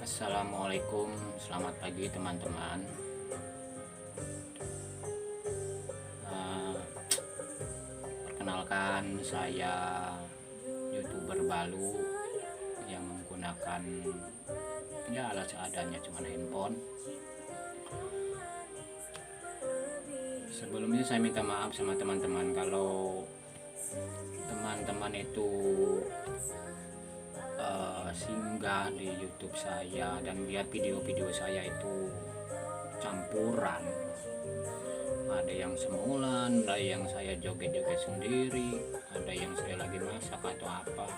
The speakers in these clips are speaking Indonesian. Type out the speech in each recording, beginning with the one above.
Assalamualaikum, selamat pagi teman-teman. Eh, Perkenalkan, saya YouTuber Balu yang menggunakan alat seadanya, cuma handphone. Sebelumnya saya minta maaf sama teman-teman kalau teman-teman itu singgah di YouTube saya dan lihat video-video saya itu campuran, ada yang semulan, ada yang saya joget-joget sendiri, ada yang saya lagi masak atau apa.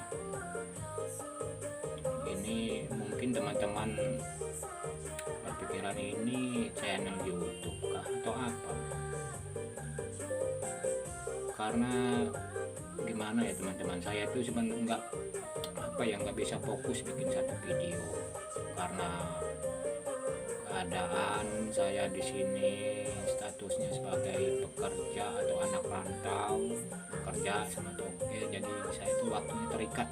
Ini mungkin teman-teman berpikiran ini channel YouTube kah atau apa, karena gimana ya teman-teman, saya itu sebenarnya nggak bisa fokus bikin satu video karena keadaan saya di sini statusnya sebagai pekerja atau anak rantau, bekerja sama toke, jadi saya itu waktunya terikat.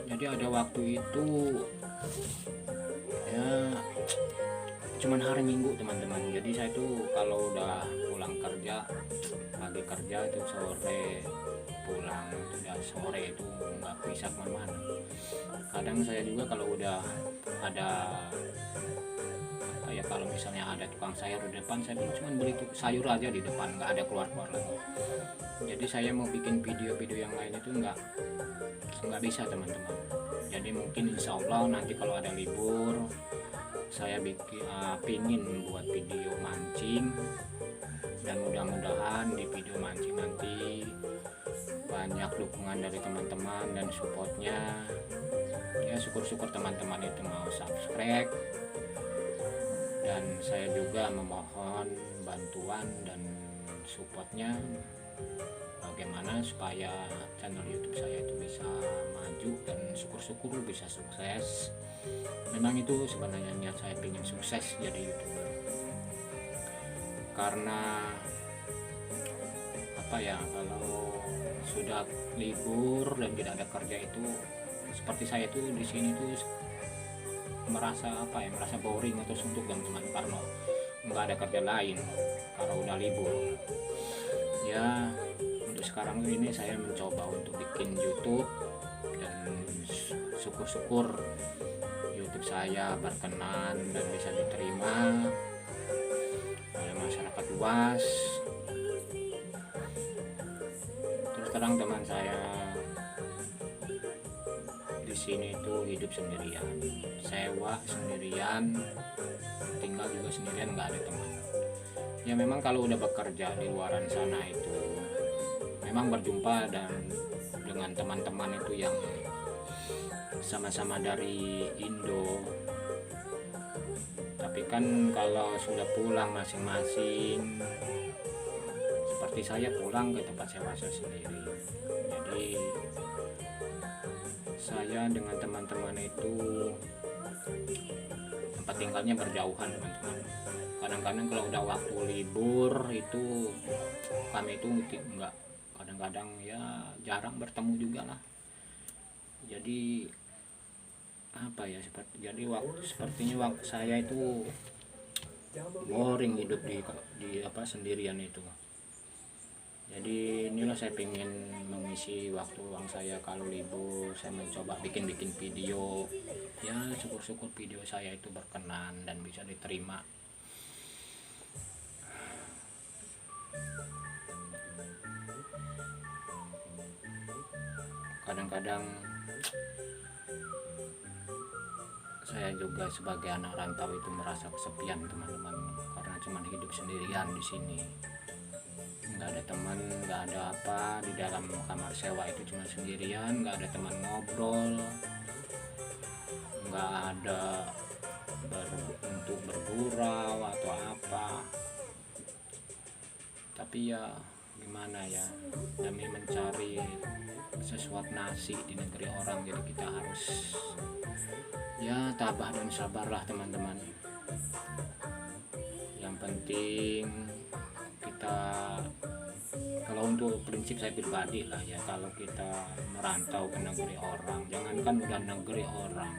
Jadi ada waktu itu ya cuman hari Minggu teman-teman, jadi saya itu kalau udah pulang kerja, pagi kerja itu sore pulang, udah sore itu nggak bisa kemana-mana. Kadang saya juga kalau udah ada kayak kalau misalnya ada tukang sayur di depan, saya cuma beli sayur aja di depan, nggak ada keluar-keluar lagi. Jadi saya mau bikin video-video yang lain itu nggak bisa teman-teman. Jadi mungkin insya Allah nanti kalau ada libur saya pingin buat video mancing, dan mudah-mudahan di video mancing nanti banyak dukungan dari teman-teman dan supportnya. Ya syukur-syukur teman-teman itu mau subscribe, dan saya juga memohon bantuan dan supportnya bagaimana supaya channel YouTube saya itu bisa maju dan syukur-syukur bisa sukses. Memang itu sebenarnya niat saya, ingin sukses jadi YouTuber, karena kalau sudah libur dan tidak ada kerja itu seperti saya itu di sini tuh merasa boring atau suntuk teman-teman, karena nggak ada kerja lain karena udah libur. Ya untuk sekarang ini saya mencoba untuk bikin YouTube, dan syukur-syukur YouTube saya berkenan dan bisa diterima oleh masyarakat luas. Terus terang teman, saya di sini itu hidup sendirian, sewa sendirian, tinggal juga sendirian, nggak ada teman. Ya memang kalau udah bekerja di luaran sana itu memang berjumpa dengan teman-teman itu yang sama-sama dari Indo. Tapi kan kalau sudah pulang masing-masing, seperti saya pulang ke tempat sewa saya sendiri, jadi saya dengan teman-teman itu tempat tinggalnya berjauhan teman-teman. Kadang-kadang kalau udah waktu libur itu kami itu enggak, kadang-kadang ya jarang bertemu juga lah. Jadi sepertinya waktu saya itu boring hidup di sendirian itu. Jadi inilah saya pengen mengisi waktu luang saya kalau libur, saya mencoba bikin video. Ya syukur-syukur video saya itu berkenan dan bisa diterima. Kadang-kadang saya juga sebagai anak rantau itu merasa kesepian teman-teman, karena cuma hidup sendirian di sini, nggak ada teman, nggak ada apa, di dalam kamar sewa itu cuma sendirian, nggak ada teman ngobrol, nggak ada untuk bergurau atau apa. Tapi ya gimana ya, demi mencari sesuatu nasi di negeri orang, jadi kita harus ya tabah dan sabarlah teman-teman. Yang penting kita, kalau untuk prinsip saya pribadi lah ya, kalau kita merantau ke negeri orang, jangankan udah negeri orang,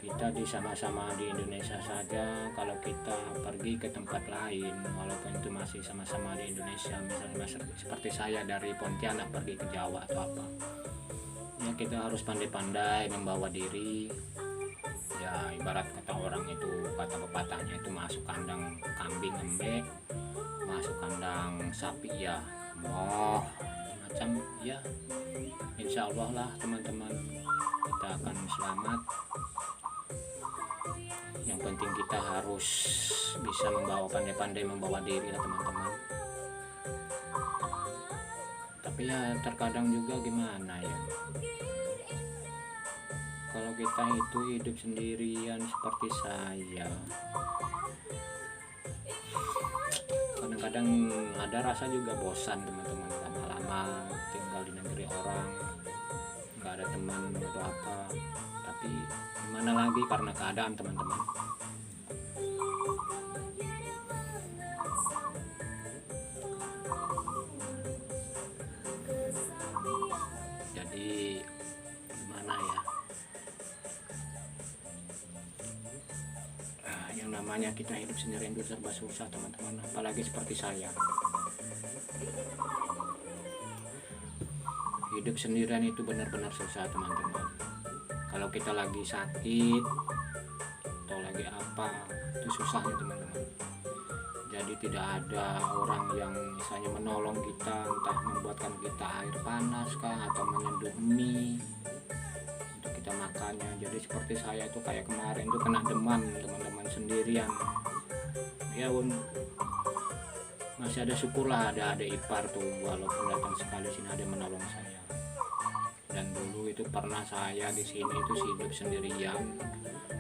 kita sama-sama di Indonesia saja, kalau kita pergi ke tempat lain walaupun itu masih sama-sama di Indonesia, misalnya seperti saya dari Pontianak pergi ke Jawa atau apa ya, kita harus pandai-pandai membawa diri ya. Ibarat kata orang itu, kata pepatahnya itu, masuk kandang kambing embek, masuk kandang sapi ya moh, macam ya. Insya Allah lah teman-teman, kita akan selamat. Yang penting kita harus bisa pandai-pandai membawa diri lah teman-teman. Tapi ya terkadang juga gimana ya, kalau kita itu hidup sendirian seperti saya, kadang-kadang ada rasa juga bosan teman-teman, lama-lama tinggal di negeri orang, nggak ada teman atau apa. Tapi gimana lagi, karena keadaan teman-teman. Jadi gimana ya, yang namanya kita hidup sendirian itu serba susah teman-teman, apalagi seperti saya. Hidup sendirian itu benar-benar susah teman-teman. Kalau kita lagi sakit atau lagi apa, itu susahnya teman-teman. Jadi tidak ada orang yang misalnya menolong kita, entah membuatkan kita air panas kah, atau menyeduh mie untuk kita makannya. Jadi seperti saya itu kayak kemarin itu kena demam teman-teman, sendirian ya. Masih ada syukurlah ada adik ipar tuh, walaupun datang sekali sini ada menolong saya. Dan dulu itu pernah saya di sini itu hidup sendirian.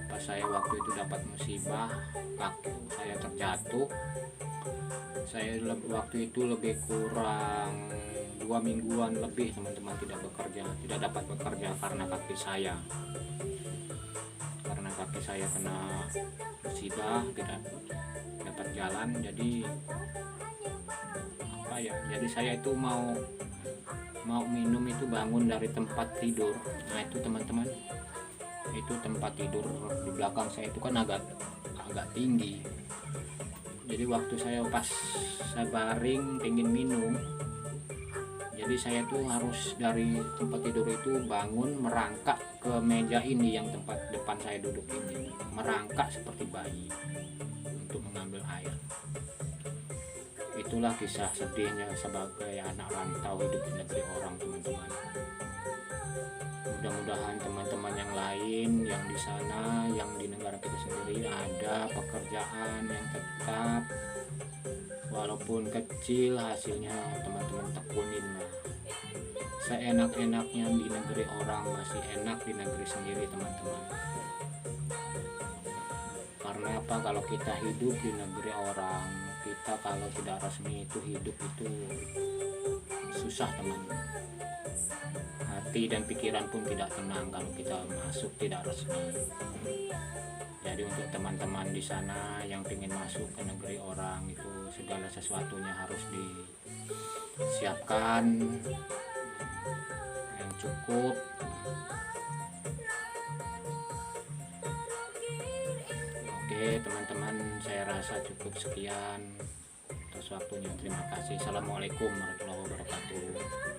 Pas saya waktu itu dapat musibah, kaki saya terjatuh. Saya waktu itu lebih kurang 2 mingguan lebih teman-teman tidak bekerja, tidak dapat bekerja karena kaki saya. Karena kaki saya kena musibah, tidak dapat jalan. Jadi apa ya? Jadi saya itu mau minum itu bangun dari tempat tidur. Nah itu teman-teman, itu tempat tidur di belakang saya itu kan agak tinggi. Jadi waktu saya pas saya baring pengen minum, jadi saya tuh harus dari tempat tidur itu bangun merangkak ke meja ini yang tempat depan saya duduk ini, merangkak seperti bayi untuk mengambil air. Itulah kisah sedihnya sebagai anak rantau hidup di negeri orang teman-teman. Mudah-mudahan teman-teman yang lain yang di sana, yang di negara kita sendiri ada pekerjaan yang tetap, walaupun kecil hasilnya teman-teman tekunin lah. Seenak-enaknya di negeri orang masih enak di negeri sendiri teman-teman. Karena apa, kalau kita hidup di negeri orang, kita kalau tidak resmi itu hidup itu susah teman-teman. Hati dan pikiran pun tidak tenang kalau kita masuk tidak resmi. Jadi untuk teman-teman di sana yang ingin masuk ke negeri orang, itu segala sesuatunya harus disiapkan yang cukup. Oke teman-teman, saya rasa cukup sekian atas waktunya. Terima kasih. Assalamualaikum warahmatullahi wabarakatuh.